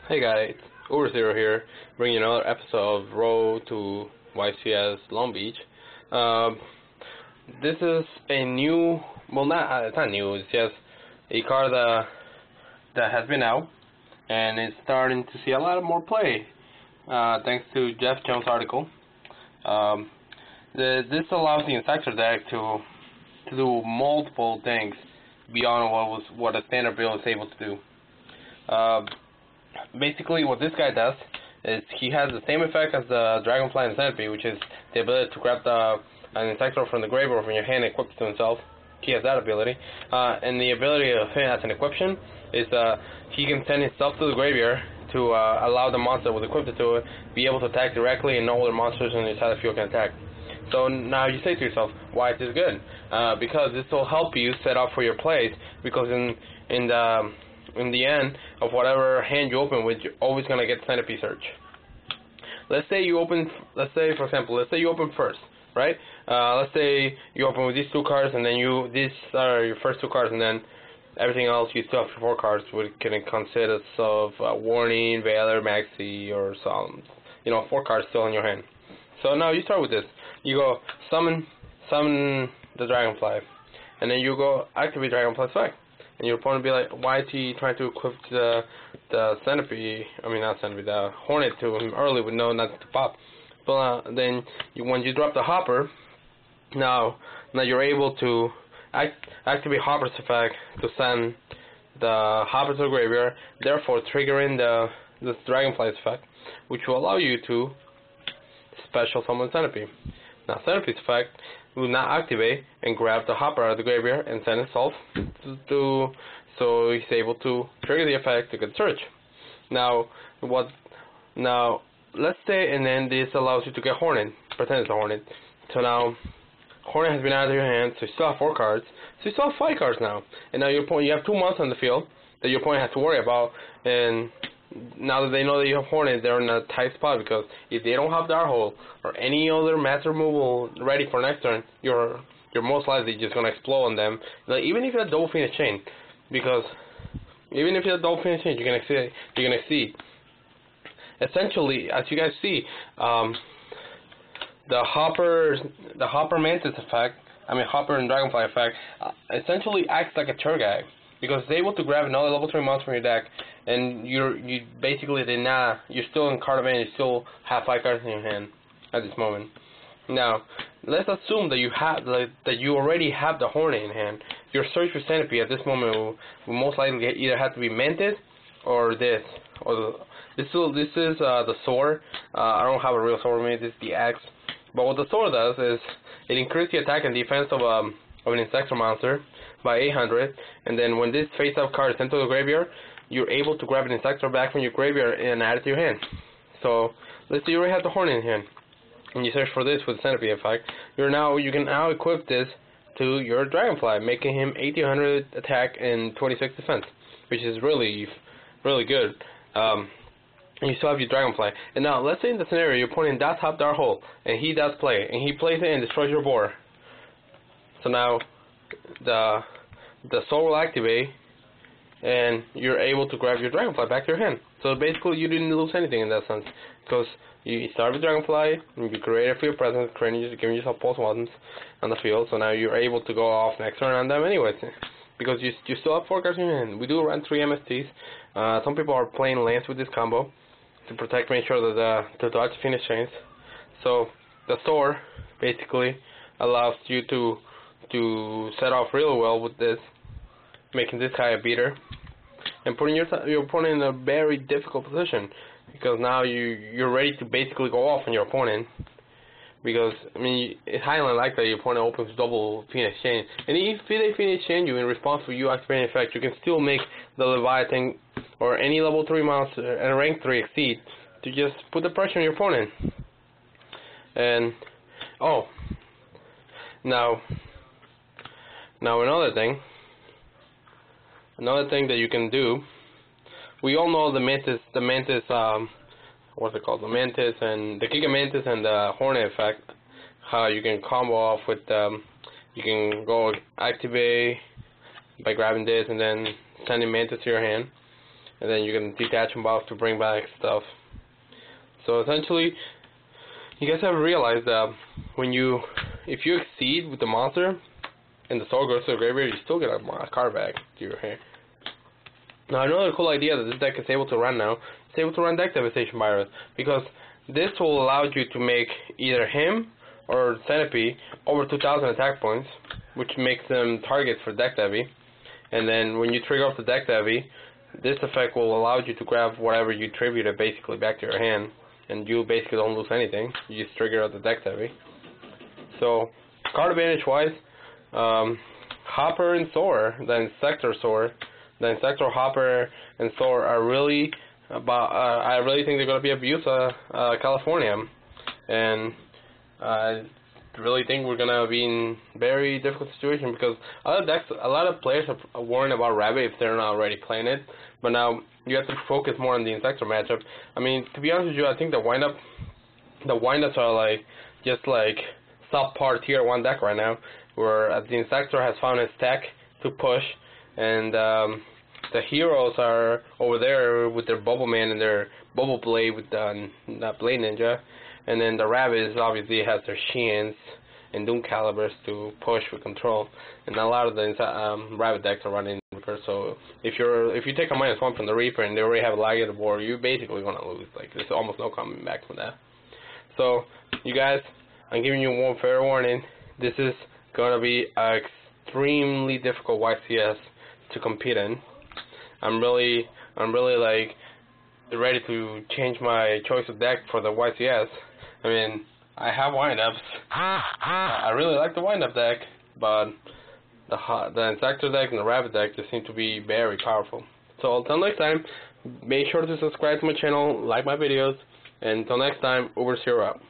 Hey guys, Uber0 here, bringing you another episode of Road to YCS Long Beach. This is a new, well, it's not new, it's just a car that has been out, and it's starting to see a lot more play, thanks to Jeff Jones' article. This allows the Inzektor deck to do multiple things beyond what a standard build is able to do. Basically, what this guy does is he has the same effect as the Dragonfly and Centipede, which is the ability to grab an Inzektor from the graveyard from your hand and equip it to himself. He has that ability. And the ability of him as an equiption is he can send himself to the graveyard to allow the monster with equipped to it be able to attack directly, and no other monsters on your side of the field can attack. So now you say to yourself, why is this good? Because this will help you set up for your plays, because in the end of whatever hand you open with, you're always going to get Centipede Search. Let's say you open first, right? Let's say you open with these two cards, and then these are your first two cards, and then everything else you still have 4 cards, which can consist of Warning, Veiler, Maxi, or some, 4 cards still in your hand. So now you start with this. You go summon the Dragonfly, and then you go activate Dragonfly's effect. And your opponent will be like, why is he trying to equip the Centipede, the Hornet to him early with no nothing to pop. But then when you drop the Hopper, now you're able to activate Hopper's effect to send the Hopper to the graveyard, therefore triggering the Dragonfly's effect, which will allow you to special summon Centipede. Now Centipede's effect will not activate and grab the Hopper out of the graveyard and send itself so he's able to trigger the effect to get search. Now let's say, and then this allows you to get Hornet, pretend it's a Hornet. So now Hornet has been out of your hand, so you still have 4 cards, so you still have 5 cards now. And now you have 2 monsters on the field that your opponent has to worry about, and now that they know that you have Hornet, they're in a tight spot, because if they don't have Darkhold or any other master removal ready for next turn, you're most likely just gonna explode on them. Like, even if you have double Phoenix Chain, because even if you have double Phoenix Chain, you're gonna see. Essentially, as you guys see, the Hopper Mantis effect, Hopper and Dragonfly effect, essentially acts like a Turgag, because it's able to grab another level 3 monster from your deck, and you're still in card advantage, you still have 5 cards in your hand at this moment. Now, let's assume that you already have the Hornet in hand. Your search for Centipede at this moment will most likely either have to be Mantis or this. This is the sword. I don't have a real sword with me. This is the axe. But what the sword does is it increases the attack and defense of an Inzektor monster by 800, and then when this face-up card is sent to the graveyard, you're able to grab an Inzektor back from your graveyard and add it to your hand. So let's say you already have the Hornet in hand, and you search for this with the Centipede effect. You can now equip this to your Dragonfly, making him 1800 attack and 26 defense, which is really, really good. And you still have your Dragonfly. And now let's say in the scenario your opponent does have Darkhold, and he does play, and he plays it and destroys your board. So now the soul will activate, and you're able to grab your Dragonfly back to your hand. So basically you didn't lose anything in that sense, because you start with Dragonfly, and you create a field presence, giving yourself pulse ones on the field, so now you're able to go off next turn on them anyways, because you still have 4 cards in your hand. We do run 3 MSTs. Some people are playing Lance with this combo to protect, make sure that to dodge Phoenix Chains. So the sword basically allows you to set off really well with this, making this guy a beater, and putting your opponent in a very difficult position, because now you're ready to basically go off on your opponent, because it's highly unlikely your opponent opens double Phoenix Chain, and if they Phoenix Chain you in response to you activating effect, you can still make the Leviathan or any level 3 monster and rank 3 exceed to just put the pressure on your opponent. And now another thing that you can do, we all know the Mantis, what's it called, the Mantis and the Giga Mantis and the Hornet effect, how you can combo off with, you can go activate by grabbing this and then sending Mantis to your hand. and then you can detach them off to bring back stuff. So essentially, you guys have realized that if you exceed with the monster, and the soul goes to the graveyard, you still get a card back to your hand. Now, another cool idea that this deck is able to run now, it's able to run deck devastation virus, because this will allow you to make either him or Centipede over 2,000 attack points, which makes them targets for deck devi. And then when you trigger off the deck devi, this effect will allow you to grab whatever you tributed basically back to your hand, and you basically don't lose anything. You just trigger out the deck devi. So, card advantage wise, Hopper and Soar, the Inzektor, Hopper, and Soar are really I really think they're going to be abused California, and I really think we're going to be in a very difficult situation, because a lot of players are worrying about Rabbit if they're not already playing it, but now you have to focus more on the Inzektor matchup. I mean, to be honest with you, I think the windups are just subpar tier 1 deck right now, where the Inzektor has found his tech to push, and the heroes are over there with their Bubble Man and their Bubble Blade with the Blade Ninja, and then the Rabbits obviously has their Sheens and Doom Calibers to push with control, and a lot of the Rabbit decks are running Reaper. So if you take a -1 from the Reaper and they already have a lag at the board, you're basically gonna lose. There's almost no coming back from that. So you guys, I'm giving you one fair warning. This is gonna be an extremely difficult YCS to compete in. I'm really ready to change my choice of deck for the YCS. I mean, I have windups. I really like the windup deck, but the Inzektor deck and the Rabbit deck just seem to be very powerful. So until next time, make sure to subscribe to my channel, like my videos, and until next time, Uber Zero out.